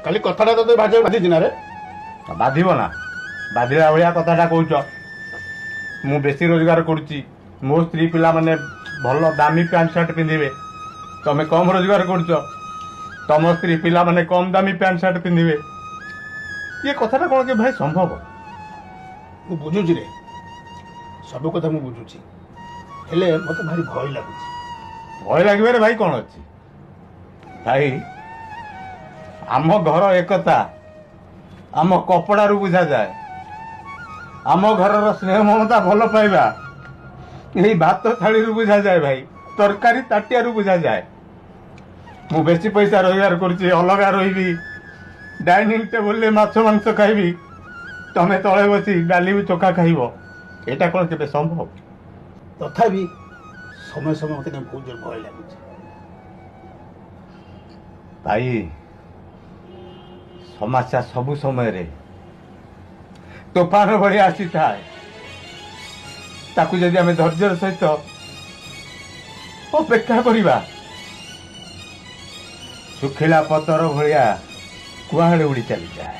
ଖାଲି କଥାଟା ତତେ ବାଧିଛି ନା ରେ? ବାଧିବ ନା? ବାଧିଲା ଭଳିଆ କଥାଟା କହୁଛ। ମୁଁ ବେଶୀ ରୋଜଗାର କରୁଛି, ମୋ ସ୍ତ୍ରୀ ପିଲାମାନେ ଭଲ ଦାମୀ ପ୍ୟାଣ୍ଟ ସାର୍ଟ ପିନ୍ଧିବେ, ତମେ କମ୍ ରୋଜଗାର କରୁଛ, ତମ ସ୍ତ୍ରୀ ପିଲାମାନେ କମ୍ ଦାମୀ ପ୍ୟାଣ୍ଟ ସାର୍ଟ ପିନ୍ଧିବେ। ଏ କଥାଟା କ'ଣ କି ଭାଇ ସମ୍ଭବ? ମୁଁ ବୁଝୁଛି ରେ, ସବୁ କଥା ମୁଁ ବୁଝୁଛି, ହେଲେ ମତେ ଭାରି ଭୟ ଲାଗୁଛି। ଭୟ ଲାଗିବାରେ ଭାଇ କ'ଣ ଅଛି? ଭାଇ ଆମ ଘର ଏକତା ଆମ କପଡ଼ାରୁ ବୁଝାଯାଏ। ଆମ ଘରର ସ୍ନେହ ମମତା ଭଲ ପାଇବା ଏହି ଭାତ ଥାଳିରୁ ବୁଝାଯାଏ ଭାଇ, ତରକାରୀ ତାଟିଆରୁ ବୁଝାଯାଏ। ମୁଁ ବେଶୀ ପଇସା ରୋଜଗାର କରୁଛି, ଅଲଗା ରହିବି, ଡାଇନିଂ ଟେବୁଲରେ ମାଛ ମାଂସ ଖାଇବି, ତମେ ତଳେ ବସି ଡାଲି ଚୋଖା ଖାଇବ, ଏଇଟା କ'ଣ କେବେ ସମ୍ଭବ? ତଥାପି ସମୟ ସମୟ ମତେ ବହୁତ ଜୋର ଭୟ ଲାଗୁଛି। ଭାଇ ସମସ୍ୟା ସବୁ ସମୟରେ ତୋଫାନ ଭଳି ଆସିଥାଏ, ତାକୁ ଯଦି ଆମେ ଧୈର୍ଯ୍ୟର ସହିତ ଅପେକ୍ଷା କରିବା, ଶୁଖିଲା ପତର ଭଳିଆ କୁଆଡ଼େ ଉଡ଼ି ଚାଲିଯାଏ।